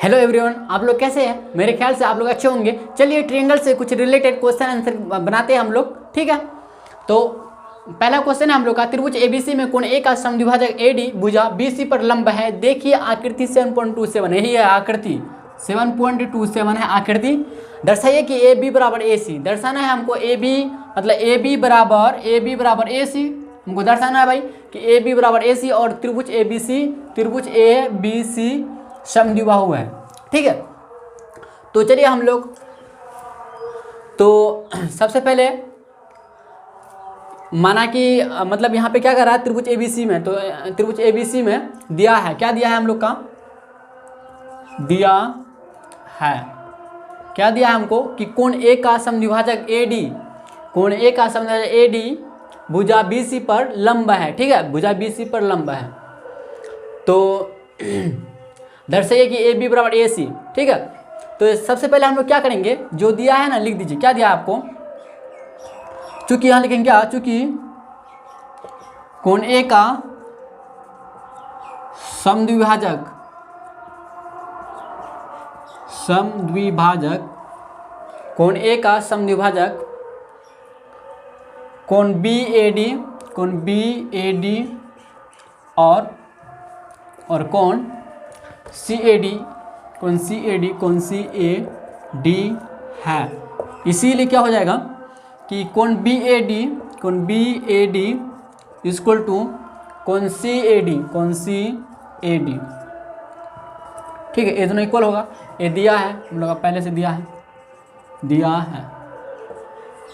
Hello everyone, आप लोग कैसे हैं? मेरे ख्याल से आप लोग अच्छे होंगे। चलिए ट्रायंगल से कुछ रिलेटेड क्वेश्चन आंसर बनाते हैं हम लोग, ठीक है। तो पहला क्वेश्चन है हम लोग का, त्रिभुज एबीसी में कोण ए का समद्विभाजक एडी भुजा बीसी पर लंब है, देखिए आकृति 7.27। यही है आकृति 7.27 है आकृति। दर्शाइए कि ए बी बराबर ए सी। दर्शाना है हमको ए बी मतलब ए बी बराबर ए सी हमको दर्शाना है भाई कि ए बी बराबर ए सी और त्रिभुज ए बी सी समद्विबाहु है, ठीक है। तो चलिए हम लोग तो सबसे पहले माना कि मतलब यहाँ पे क्या कर रहा है त्रिभुज एबीसी में, तो त्रिभुज एबीसी में दिया है, क्या दिया है हम लोग का, दिया है क्या दिया है हमको कि कोण ए का समद्विभाजक एडी, कोण ए का समद्विभाजक एडी भुजा बीसी पर लंब है, ठीक है, भुजा बीसी पर लंब है। तो दर्शाइए कि ए बी बराबर ए सी, ठीक है। तो सबसे पहले हम लोग क्या करेंगे, जो दिया है ना लिख दीजिए, क्या दिया है आपको, चूंकि यहाँ लिखेंगे क्या, चूंकि कोण ए का समद्विभाजक कोण ए का समद्विभाजक कोण बी ए डी और कोण सी ए डी है। इसीलिए क्या हो जाएगा कि कोण B A D equal to कोण सी ए डी, ठीक है। ये दोनों इक्वल होगा, ये दिया है हम लोग का पहले से दिया है,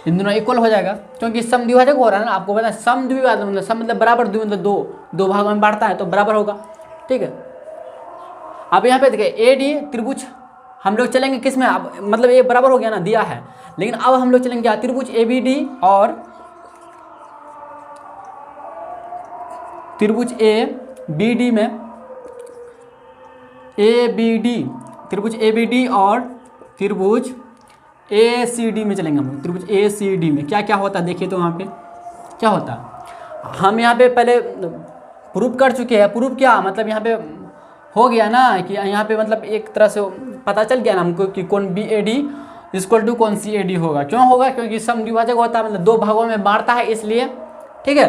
इन दोनों इक्वल हो जाएगा क्योंकि समद्विभाजक हो रहा है ना, आपको पता है समद्विभाजक मतलब सम मतलब बराबर, द्वि मतलब दो भागों में बांटता है तो बराबर होगा, ठीक है। अब यहाँ पे देखिए ए डी त्रिभुज हम लोग चलेंगे किस में, अब मतलब ये बराबर हो गया ना, दिया है, लेकिन अब हम लोग चलेंगे त्रिभुज ए बी डी और त्रिभुज ए बी डी में, त्रिभुज ए बी डी और त्रिभुज ए सी डी में चलेंगे हम। त्रिभुज ए सी डी में क्या क्या होता है देखिए, तो वहाँ पे क्या होता है, हम यहाँ पे पहले प्रूफ कर चुके हैं। प्रूफ क्या मतलब यहाँ पे हो गया ना कि यहाँ पे मतलब एक तरह से पता चल गया ना हमको कि कोण B A D equal to कोण सी ए डी होगा। क्यों होगा, क्योंकि समद्विभाजक होता है मतलब दो भागों में बांटता है इसलिए, ठीक है।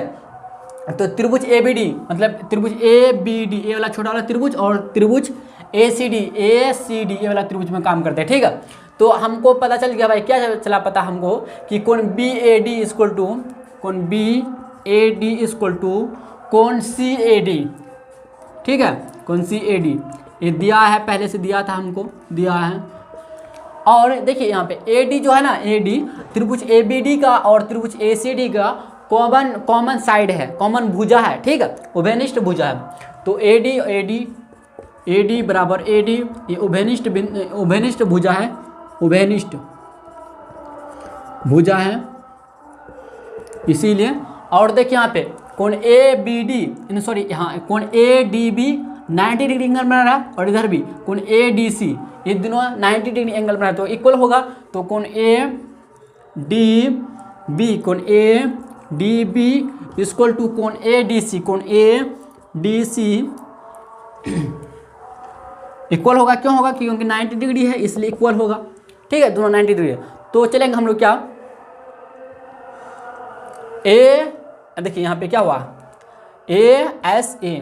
तो त्रिभुज ए बी डी मतलब त्रिभुज ए बी डी, ए वाला छोटा वाला त्रिभुज और त्रिभुज ए सी डी ये वाला त्रिभुज में काम करते हैं, ठीक है। तो हमको पता चल गया भाई, क्या चला पता हमको कि कोण B A D equal to कोण सी ए डी, ठीक है, कोण सी ए डी ये दिया है, पहले से दिया था हमको, दिया है। और देखिए यहाँ पे ए डी जो है ना, ए डी त्रिभुज ए बी डी का और त्रिभुज ए सी डी का कॉमन साइड है, कॉमन भुजा है, ठीक है, उभयनिष्ठ भुजा है। तो ए डी बराबर ए डी ये उभयनिष्ठ भुजा है, उभयनिष्ठ भुजा है इसीलिए। और देखिए यहाँ पे कोण ए बी डी सॉरी यहाँ कोण A D B 90 degree angle बना रहा है और इधर भी कोण ए डी सी ये दोनों 90 डिग्री एंगल बना, तो इक्वल होगा। तो कोण A D B equal to कोण ए डी सी इक्वल होगा। क्यों होगा, क्योंकि 90 डिग्री है इसलिए इक्वल होगा, ठीक है, दोनों 90 डिग्री है। तो चलेंगे हम लोग क्या, ए देखिए यहाँ पे क्या हुआ ए एस ए,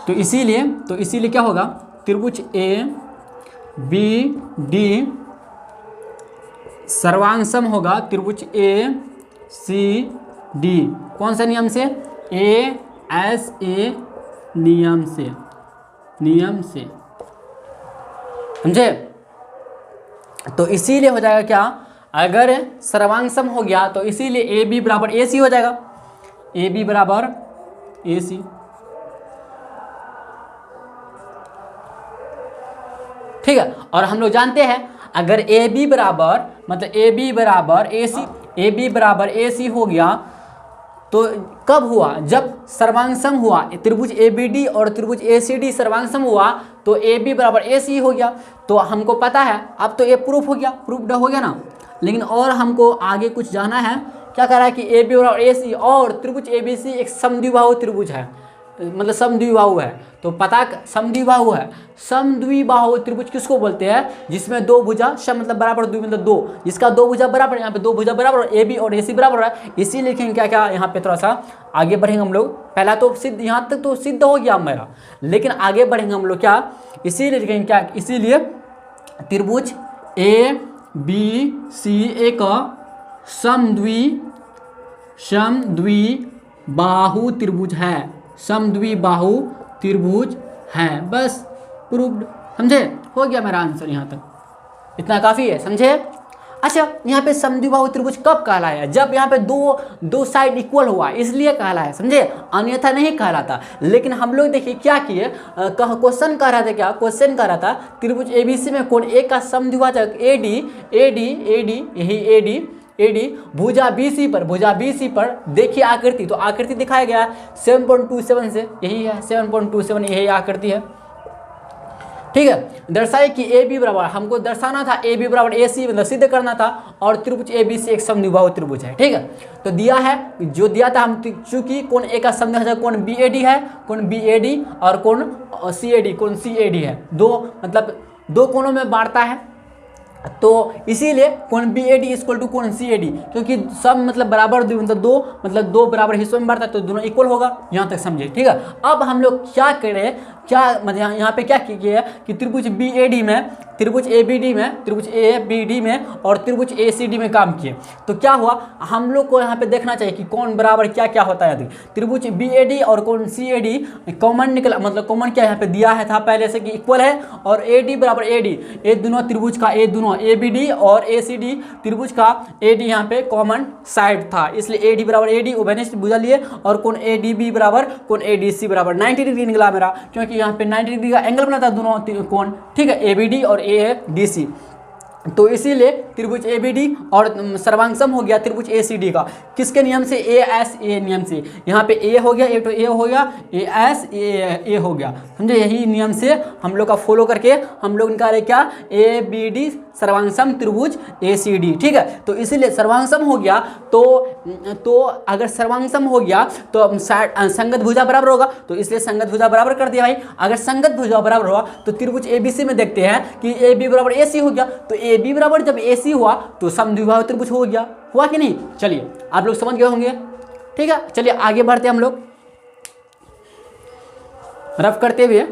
तो इसीलिए क्या होगा, त्रिभुज ए बी डी सर्वांग होगा त्रिभुज ए सी डी, कौन सा नियम से, ए एस ए नियम से समझे। तो इसीलिए हो जाएगा क्या, अगर सर्वांग सम हो गया तो इसीलिए ए बी बराबर ए सी हो जाएगा, ए बी बराबर ए सी, ठीक है। और हम लोग जानते हैं अगर ए बी बराबर मतलब ए बी बराबर ए सी हो गया तो कब हुआ, जब सर्वांगसम हुआ, त्रिभुज ए बी डी और त्रिभुज ए सी डी सर्वांगसम हुआ तो ए बी बराबर ए सी हो गया। तो हमको पता है, अब तो ये प्रूफ हो गया, प्रूफ्ड हो गया ना, लेकिन और हमको आगे कुछ जाना है। क्या कह रहा है कि ए बी बराबर ए सी और त्रिभुज ए बी सी एक समद्विबाहु त्रिभुज है, मतलब समद्विबाहु है, तो पता समद्विबाहु है। समद्विबाहु त्रिभुज किसको बोलते हैं? जिसमें दो भुजा, सम मतलब बराबर, द्वि मतलब दो, जिसका दो भुजा बराबर, यहाँ पे दो भुजा बराबर, ए बी और ए सी बराबर है। इसी लिखेंगे क्या क्या, यहाँ पे थोड़ा सा आगे बढ़ेंगे हम लोग। पहला तो सिद्ध, यहाँ तक तो सिद्ध हो गया मेरा, लेकिन आगे बढ़ेंगे हम लोग क्या, इसीलिए लिखेंगे क्या, इसीलिए त्रिभुज ए बी सी एक समद्विबाहु त्रिभुज है, समद्विबाहु त्रिभुज है। बस प्रूव्ड, समझे? हो गया मेरा आंसर, यहाँ तक इतना काफ़ी है, समझे? अच्छा, यहाँ पे समद्विबाहु त्रिभुज कब कहलाया? जब यहाँ पे दो साइड इक्वल हुआ, इसलिए कहलाया, समझे? अन्यथा नहीं कहलाता। लेकिन हम लोग देखिए क्या किए, क्वेश्चन कह रहा था, क्या क्वेश्चन कह रहा था, त्रिभुज एबीसी में कोण ए का समद्विभाजक एडी, यही एडी भुजा बीसी पर देखिए आकृति, तो आकृति दिखाया गया 7.27 से, यही है 7.27, यही आकृति है, ठीक है। दर्शाए कि ए बी बराबर, हमको दर्शाना था ए बी बराबर ए सी, मतलब सिद्ध करना था, और त्रिभुज ए बी सी एक समद्विबाहु त्रिभुज है, ठीक है। तो दिया है, जो दिया था हम, चूंकि कोण ए का समद्विभाजक कोण बी ए डी है, कोण बी ए डी और कोण सी ए डी, कोण सी ए डी है, दो मतलब दो कोणों में बांटता है, तो इसीलिए कोण B A D equal to कोण सी ए डी, क्योंकि सब मतलब बराबर, मतलब दो बराबर हिस्सों में बांटता है, तो दोनों इक्वल होगा। यहाँ तक समझे, ठीक है। अब हम लोग क्या करें, क्या मतलब यहाँ पे क्या किया कि त्रिभुज बी ए डी में, त्रिभुज ए बी डी में, त्रिभुज ए बी डी में और त्रिभुज ए सी डी में काम किए। तो क्या हुआ, हम लोग को यहाँ पे देखना चाहिए कि कौन बराबर क्या क्या होता है। त्रिभुज बी ए डी और कौन सी ए डी कॉमन निकला, मतलब कॉमन क्या यहाँ पे दिया है था पहले से कि इक्वल है, और ए डी बराबर ए डी, ये दोनों त्रिभुज का, ये दोनों ए बी डी और ए सी डी त्रिभुज का ए डी यहाँ पे कॉमन साइड था, इसलिए ए डी बराबर ए डी उभयनिष्ठ भुजा लिए, और कौन ए डी बी बराबर कौन ए डी सी बराबर 90 डिग्री निकला मेरा, क्योंकि यहाँ पे 90 डिग्री का एंगल बना था दोनों कोण, ठीक है, ए बी डी और ए डी सी। तो इसीलिए त्रिभुज ए बी डी और सर्वांगसम हो गया त्रिभुज ए सी डी का, किसके नियम से, ए एस ए नियम से। यहाँ पे ए हो गया, ए तो ए हो गया, ए एस ए हो गया, समझे? यही नियम से हम लोग का फॉलो करके हम लोग निकाले क्या, ए बी डी सर्वांगसम त्रिभुज ए सी डी, ठीक है। तो इसीलिए सर्वांगसम हो गया, तो अगर सर्वांगसम हो गया तो संगत भुजा बराबर होगा, तो इसलिए संगत भुजा बराबर कर दिया भाई। अगर संगत भुजा बराबर हुआ तो त्रिभुज ए बी सी में देखते हैं कि ए बी बराबर ए सी हो गया, तो ए बी बराबर जब ए सी हुआ तो समद्विबाहु त्रिभुज हो गया, हुआ कि नहीं? चलिए आप लोग समझ गए होंगे, ठीक है। चलिए आगे बढ़ते हम लोग रफ करते हुए।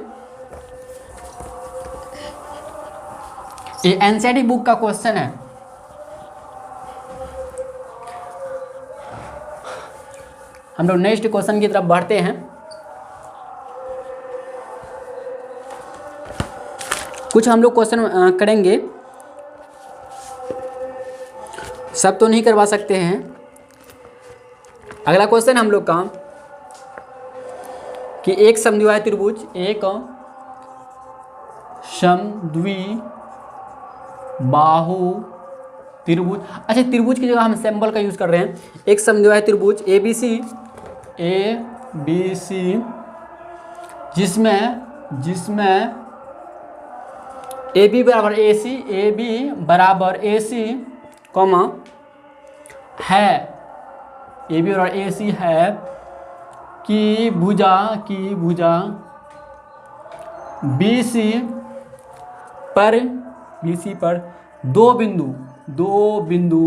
ये एनसीईआरटी बुक का क्वेश्चन है, हम लोग नेक्स्ट क्वेश्चन की तरफ बढ़ते हैं। कुछ हम लोग क्वेश्चन करेंगे, सब तो नहीं करवा सकते हैं। अगला क्वेश्चन हम लोग का कि एक समद्विबाहु त्रिभुज, एक समद्विबाहु त्रिभुज, अच्छा त्रिभुज की जगह हम सिंबल का यूज कर रहे हैं। एक समद्विबाहु त्रिभुज ए बी सी जिसमें ए बी बराबर ए सी कॉमा है, ए बी बराबर ए सी है कि भुजा बी सी पर दो बिंदु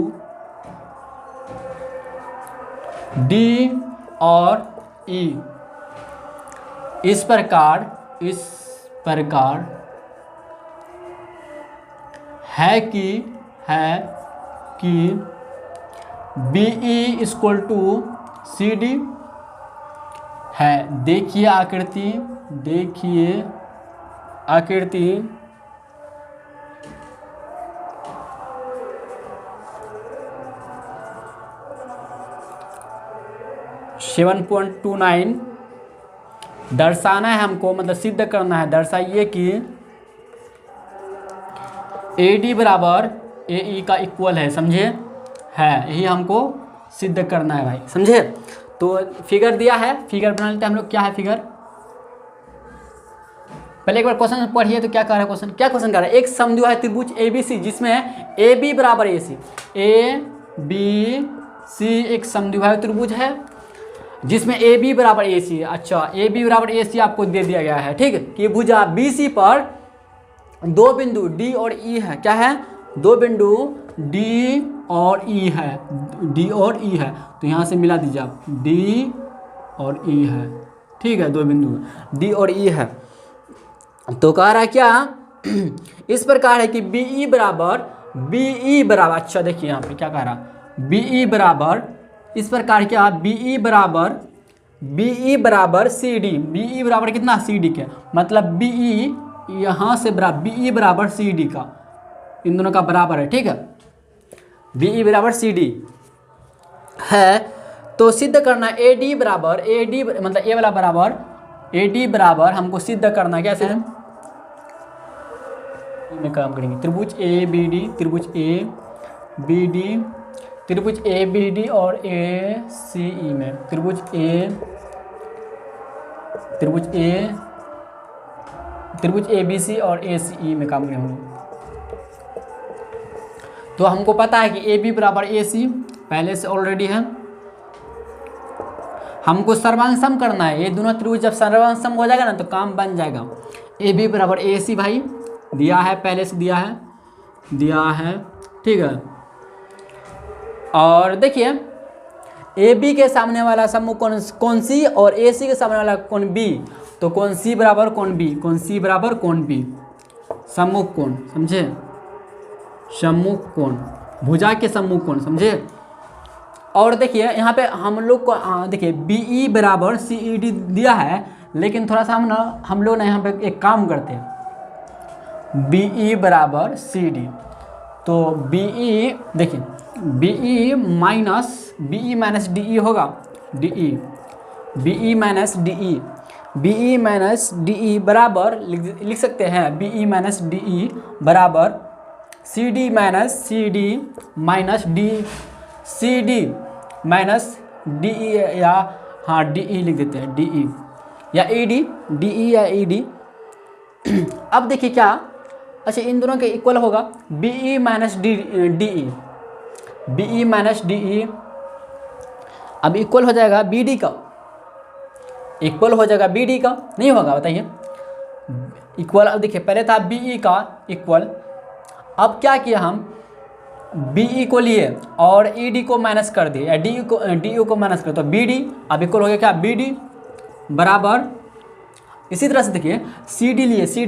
डी और ई इस प्रकार है कि B E equal to C D है। देखिए आकृति 7.29 दर्शाना है हमको, मतलब सिद्ध करना है। दर्शाइए कि ए डी बराबर ए ई का इक्वल है, समझे? है, यही हमको सिद्ध करना है भाई, समझे? तो फिगर दिया है, फिगर बना लेते हैं हम लोग। क्या है फिगर? पहले एक बार क्वेश्चन पढ़िए तो क्या कह रहा है क्वेश्चन, क्या क्वेश्चन कह रहा है। एक समद्विबाहु त्रिभुज ए बी सी जिसमें ए बी बराबर ए सी, ए बी सी एक समद्विबाहु त्रिभुज है। जिसमें ए बी बराबर ए सी। अच्छा, ए बी बराबर ए सी आपको दे दिया गया है, ठीक है, कि भुजा बी सी पर दो बिंदु डी और ई है। क्या है? दो बिंदु डी और ई है, डी और ई है। तो यहाँ से मिला दीजिए आप, डी और ई है, ठीक है, दो बिंदु डी और ई है। तो कह रहा है क्या, इस प्रकार है कि बी ई बराबर, अच्छा देखिए यहाँ पे क्या कह रहा, बी ई बराबर, इस प्रकार क्या, बी ई बराबर सी डी, बी ई बराबर कितना, सी डी के, मतलब बी ई यहाँ से बराबर, बी ई बराबर सी डी का, इन दोनों का बराबर है, ठीक है, बी ई बराबर सी डी है। तो सिद्ध करना ए डी बराबर, ए डी मतलब ए वाला बराबर, ए डी बराबर हमको सिद्ध करना कैसे है, में काम करेंगे, त्रिभुज ए बी डी, त्रिभुज ए बी डी, त्रिभुज ए बी डी और ए सी ई में, त्रिभुज ए बी सी और ए सी ई में काम करेंगे। तो हमको पता है कि ए बी बराबर ए सी पहले से ऑलरेडी है। हमको सर्वांग सम करना है, ये दोनों त्रिभुज जब सर्वांग सम हो जाएगा ना तो काम बन जाएगा। ए बी बराबर ए सी भाई दिया है, पहले से दिया है, ठीक है। और देखिए ए बी के सामने वाला समूह कौन सी, और ए सी के सामने वाला कौन बी, तो कौन सी बराबर कौन बी, कौन सी बराबर कौन बी, सम्मुख कोण, समझे, सम्मुख कोण, भुजा के सम्मुख कोण, समझे। और देखिए यहाँ पे हम लोग को देखिए बी ई बराबर सी ई डी दिया है, लेकिन थोड़ा सा हम लोग ना यहाँ पे एक काम करते हैं, बी ई बराबर सी डी, तो बी ई देखिए B E minus D E होगा, D E, B E minus D E बराबर लिख सकते हैं, B E minus D E बराबर C D minus D E, या हाँ डी ई लिख देते हैं, डी ई या ई डी, अब देखिए क्या, अच्छा इन दोनों के इक्वल होगा B E minus D E, अब इक्वल हो जाएगा बी डी का, नहीं होगा बताइए इक्वल। अब देखिए पहले था बी ई का इक्वल, अब क्या किया हम, बी ई को लिए और ई डी को माइनस कर दिए, या डी यू को माइनस कर, तो बी डी अब इक्वल हो गया क्या, बी डी बराबर, इसी तरह से देखिए सी डी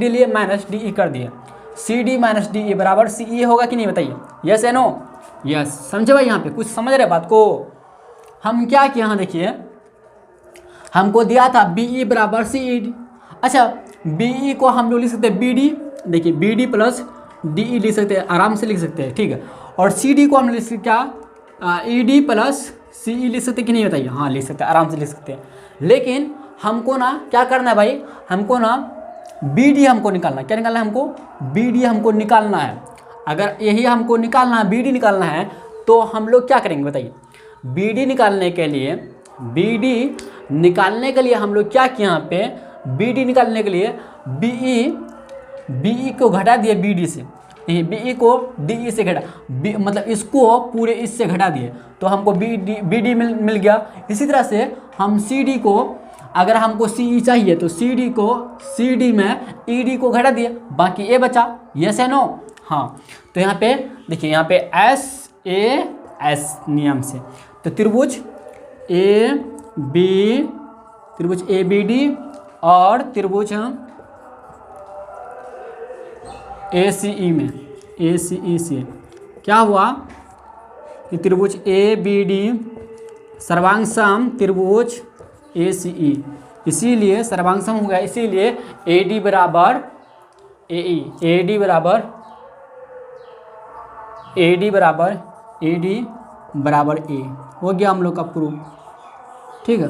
लिए माइनस डी ई कर दिए, C D minus D E बराबर सी ई होगा कि नहीं बताइए, यस या नो, यस, समझे भाई, यहाँ पे कुछ समझ रहे बात को। हम क्या किया, यहाँ देखिए हमको दिया था बी ई बराबर सी ई डी, अच्छा बी ई को हम लोग लिख सकते हैं बी डी, देखिए B D plus D E लिख सकते हैं, आराम से लिख सकते हैं, ठीक है। और सी डी को हम लिख सकते क्या, ई डी प्लस सी ई लिख सकते कि नहीं बताइए, हाँ लिख सकते हैं, आराम से लिख सकते हैं। लेकिन हमको ना क्या करना है भाई, हमको ना बी डी हमको निकालना है, क्या निकालना है हमको, बी डी हमको निकालना है। अगर यही हमको निकालना है, बी डी निकालना है, तो हम लोग क्या करेंगे बताइए, बी डी निकालने के लिए हम लोग क्या किए, यहाँ पे बी डी निकालने के लिए बी ई को घटा दिए बी डी से, बी ई को डी ई से घटा, मतलब इसको पूरे इससे घटा दिए, तो हमको बी डी मिल गया। इसी तरह से हम सी डी को, अगर हमको सी ई चाहिए तो सी डी में ई डी को घटा दिए, बाकी ए बचा, यस है नो, हाँ। तो यहाँ पे देखिए, यहाँ पे एस नियम से, तो त्रिभुज ए बी डी और त्रिभुज ए सी ई से क्या हुआ कि त्रिभुज ए बी डी सर्वांग सम त्रिभुज ए सी ई, इसीलिए सर्वांग सम हो गया, इसीलिए ए डी बराबर ए ई, ए डी बराबर ए हो गया हम लोग का प्रूफ, ठीक है।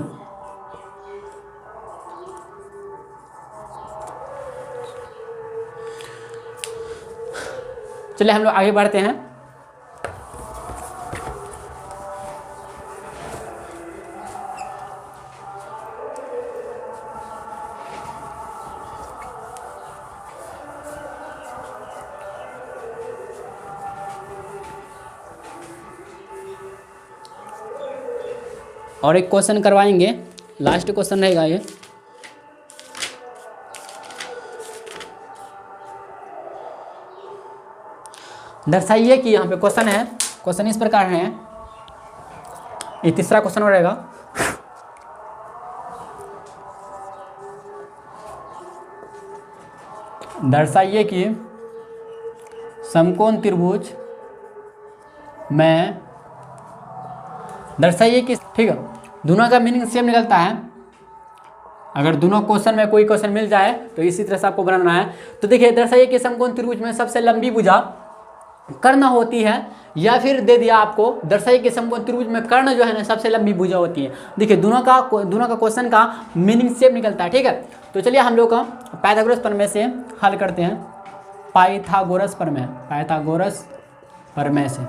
चलिए हम लोग आगे बढ़ते हैं। और एक क्वेश्चन करवाएंगे, लास्ट क्वेश्चन रहेगा ये। दर्शाइए कि यहाँ पे क्वेश्चन है, क्वेश्चन इस प्रकार है, ये तीसरा क्वेश्चन रहेगा। दर्शाइए कि समकोण त्रिभुज में, दर्शाइए कि, ठीक है, दोनों का मीनिंग सेम निकलता है। अगर दोनों क्वेश्चन में कोई क्वेश्चन मिल जाए तो इसी तरह से आपको बनाना है। तो देखिए, दर्शाइए कि समकोण त्रिभुज में सबसे लंबी भुजा कर्ण होती है, या फिर दे दिया आपको दर्शाइए कि समकोण त्रिभुज में कर्ण जो है ना सबसे लंबी भुजा होती है। देखिए दोनों का क्वेश्चन का मीनिंग सेम निकलता है, ठीक है। तो चलिए हम लोग पाइथागोरस प्रमेय से हल करते हैं। पाइथागोरस प्रमेय, पाइथागोरस प्रमेय से,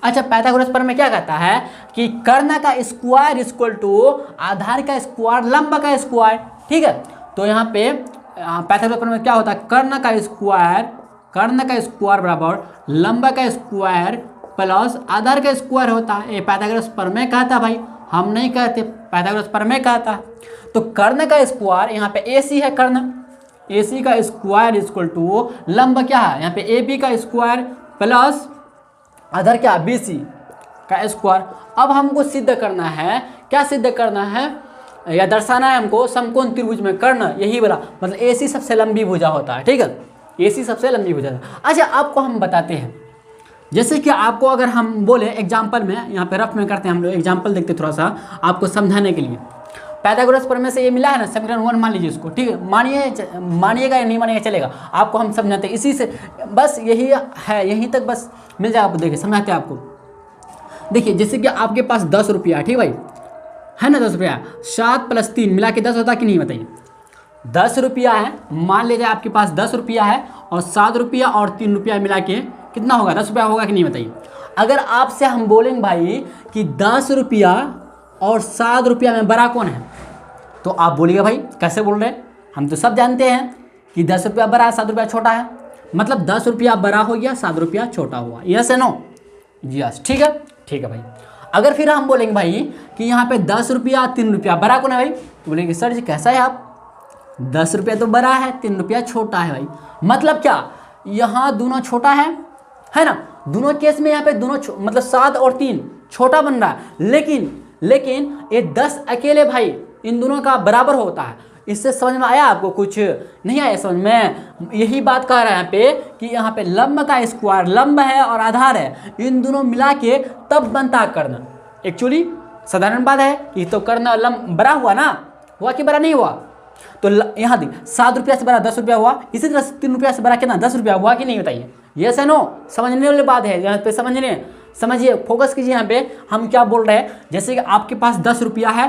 अच्छा, पाइथागोरस प्रमेय क्या कहता है कि कर्ण का स्क्वायर इक्वल टू आधार का स्क्वायर लंब का स्क्वायर, ठीक है। तो यहाँ पे पाइथागोरस प्रमेय क्या होता है, कर्ण का स्क्वायर बराबर लंब का स्क्वायर प्लस आधार का स्क्वायर होता है। ये पाइथागोरस प्रमेय कहता है भाई, हम नहीं कहते, पाइथागोरस प्रमेय कहता है। तो कर्ण का स्क्वायर, यहाँ पे AC है कर्ण, AC का स्क्वायर इक्वल टू लंब क्या है, यहाँ पे AB का स्क्वायर प्लस आधार क्या, BC का स्क्वायर। अब हमको सिद्ध करना है, क्या सिद्ध करना है या दर्शाना है हमको, समकोण त्रिभुज में कर्ण यही वाला, मतलब AC सबसे लंबी भुजा होता है, ठीक है, AC सबसे लंबी भुजा है। अच्छा, आपको हम बताते हैं, जैसे कि आपको अगर हम बोले एग्जाम्पल में, यहाँ पे रफ में करते हैं हम लोग, एग्जाम्पल देखते थोड़ा सा आपको समझाने के लिए। पाइथागोरस प्रमेय से ये मिला है ना समीकरण 1, मान लीजिए इसको, ठीक है, मानिएगा या नहीं मानिएगा चलेगा, आपको हम समझाते हैं इसी से, बस यही है, यहीं तक बस मिल जाए। आपको देखिए समझाते हैं आपको। देखिए जैसे कि आपके पास 10 रुपया है, ठीक भाई, है ना 10 रुपया, 7 + 3 मिला के 10 होता कि नहीं बताइए। 10 रुपया है, मान लीजिए आपके पास 10 रुपया है और 7 रुपया और 3 रुपया मिला के कितना होगा, 10 रुपया होगा कि नहीं बताइए। अगर आपसे हम बोलेंगे भाई कि 10 रुपया और 7 रुपया में बड़ा कौन है, तो आप बोलिएगा भाई कैसे बोल रहे हैं, हम तो सब जानते हैं कि 10 रुपया बड़ा है, 7 रुपया छोटा है, मतलब 10 रुपया बड़ा हो गया, 7 रुपया छोटा हुआ, यस है नो, यस, ठीक है, ठीक है भाई। अगर फिर हम बोलेंगे भाई कि यहाँ पे 10 रुपया 3 रुपया बड़ा कौन है भाई, तो बोलेंगे सर जी कैसा है आप, 10 रुपया तो बड़ा है, 3 रुपया छोटा है भाई। मतलब क्या, यहाँ दोनों छोटा है ना, दोनों केस में यहाँ पे दोनों मतलब 7 और 3 छोटा बन रहा है, लेकिन ये 10 अकेले भाई इन दोनों का बराबर होता है। इससे समझ में आया आपको, कुछ नहीं आया समझ में, यही बात कह रहे हैं यहाँ पे कि यहाँ पे लंब का स्क्वायर, लंब है और आधार है, इन दोनों मिला के तब बनता है कर्ण। एक्चुअली साधारण बात है कि तो कर्ण और लंब बड़ा हुआ ना, हुआ कि बड़ा नहीं हुआ। तो यहाँ देख 7 रुपया से बड़ा 10 रुपया हुआ, इसी तरह 3 रुपया से बड़ा कितना 10 रुपया हुआ कि नहीं बताइए, यस है नो, समझने वाली बात है यहाँ पे, समझिए फोकस कीजिए यहाँ पे हम क्या बोल रहे हैं। जैसे कि आपके पास 10 रुपया है,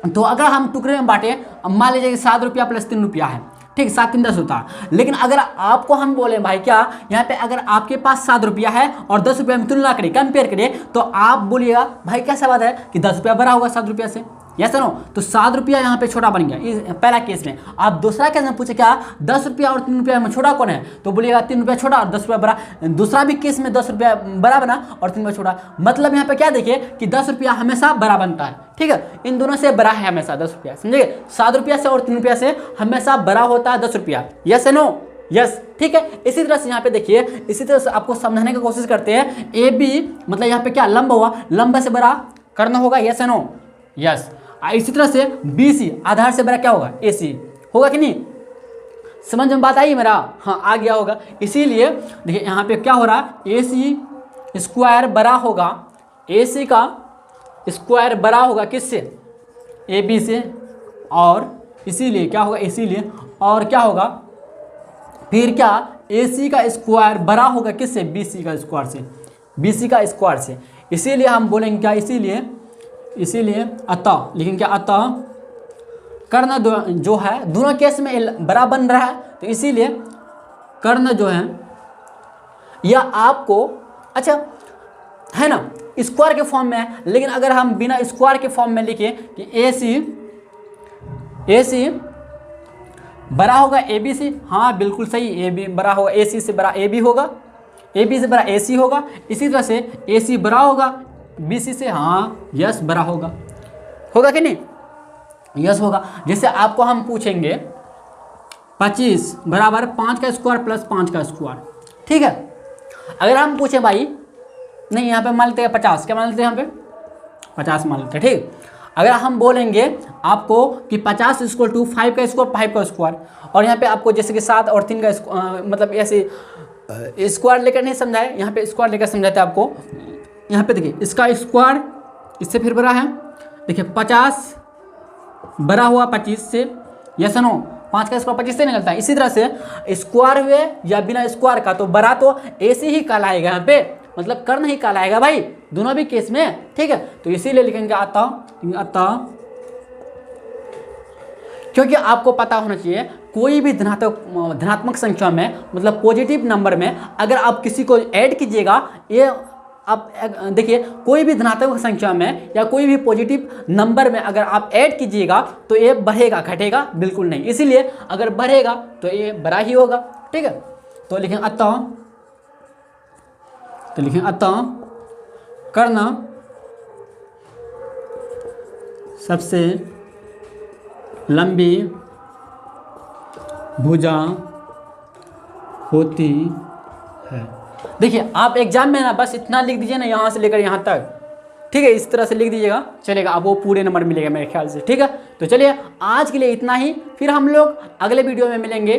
तो अगर हम टुकड़े में बांटे, मान लीजिए कि 7 रुपया + 3 रुपया है, ठीक, 7 3 10 होता है। लेकिन अगर आपको हम बोले भाई क्या, यहाँ पे अगर आपके पास 7 रुपया है और 10 रुपया में तुलना करें, कंपेयर करें, तो आप बोलिएगा भाई कैसा बात है कि 10 रुपया बड़ा होगा 7 रुपया से, यस नो, तो 7 रुपया यहाँ पे छोटा बन गया इस पहला केस में। आप दूसरा केस में पूछे क्या 10 रुपया और 3 रुपया में छोटा कौन है, तो बोलिएगा 3 रुपया छोटा और 10 रुपया बड़ा। दूसरा भी केस में 10 रुपया बड़ा बना और 3 रुपया छोटा, मतलब यहाँ पे क्या देखिए कि 10 रुपया हमेशा बड़ा बनता है, ठीक है, इन दोनों से बड़ा है हमेशा 10 रुपया, समझिए, 7 रुपया से और 3 रुपया से हमेशा बड़ा होता है 10 रुपया, यस है नो, यस, ठीक है। इसी तरह से यहाँ पे देखिए, इसी तरह से आपको समझाने की कोशिश करते हैं। AB मतलब यहाँ पे क्या लंब हुआ, लंब से बड़ा कर्ण होगा, यस है नो, यस। इसी तरह से BC आधार से बड़ा क्या होगा, AC होगा कि नहीं, समझ में बात आई मेरा, हाँ आ गया होगा। इसीलिए देखिए यहाँ पे क्या हो रहा है, AC स्क्वायर बड़ा होगा, AC का स्क्वायर बड़ा होगा किससे, AB से, और इसीलिए क्या होगा, इसीलिए और क्या होगा फिर क्या, AC का स्क्वायर बड़ा होगा किससे, BC का स्क्वायर से, BC का स्क्वायर से। इसीलिए हम बोलेंगे क्या, इसीलिए अतः, लेकिन क्या अतः कर्ण जो है दोनों केस में बड़ा बन रहा है, तो इसीलिए कर्ण जो है यह आपको, अच्छा है ना, स्क्वायर के फॉर्म में है। लेकिन अगर हम बिना स्क्वायर के फॉर्म में लिखे कि AC बड़ा होगा AB से, हाँ बिल्कुल सही, AB बड़ा होगा AC से, बड़ा AB होगा, ए बी से बड़ा ए सी होगा, इसी तरह से ए सी बड़ा होगा बी सी से, हाँ यस बड़ा होगा, होगा कि नहीं, यस होगा। जैसे आपको हम पूछेंगे 25 बराबर 5 का स्क्वायर प्लस 5 का स्क्वायर, ठीक है। अगर हम पूछें भाई, नहीं यहाँ पे मान लेते हैं 50, क्या मान लेते हैं यहाँ पे 50 मान लेते हैं, ठीक। अगर हम बोलेंगे आपको कि 50 इक्वल टू 5 का स्क्वायर 5 का स्क्वायर, और यहाँ पे आपको जैसे कि 7 और 3 का मतलब ऐसे स्क्वायर लेकर नहीं समझाए, यहाँ पे स्क्वायर लेकर समझाते हैं आपको। यहाँ पे देखिए इसका स्क्वायर इससे फिर बड़ा है, देखिए 50 बड़ा हुआ 25 से, यस नो, 5 का स्क्वायर 25 से निकलता है। इसी तरह से स्क्वायर हुए या बिना स्क्वायर का तो बड़ा तो ऐसे ही कहलाएगा, यहाँ पे मतलब कर्ण ही कहलाएगा भाई, दोनों भी केस में, ठीक है। तो इसीलिए लिखेंगे अतः, क्योंकि आपको पता होना चाहिए कोई भी धनात्मक संख्या में मतलब पॉजिटिव नंबर में अगर आप किसी को ऐड कीजिएगा, ये आप देखिए कोई भी धनात्मक संख्या में या कोई भी पॉजिटिव नंबर में अगर आप ऐड कीजिएगा तो ये बढ़ेगा घटेगा बिल्कुल नहीं, इसीलिए अगर बढ़ेगा तो ये बड़ा ही होगा, ठीक है। तो लिखें अतः कर्ण सबसे लंबी भुजा होती है। देखिए आप एग्जाम में ना बस इतना लिख दीजिए ना, यहाँ से लेकर यहाँ तक, ठीक है, इस तरह से लिख दीजिएगा, चलेगा, अब वो पूरे नंबर मिलेगा मेरे ख्याल से, ठीक है। तो चलिए आज के लिए इतना ही, फिर हम लोग अगले वीडियो में मिलेंगे।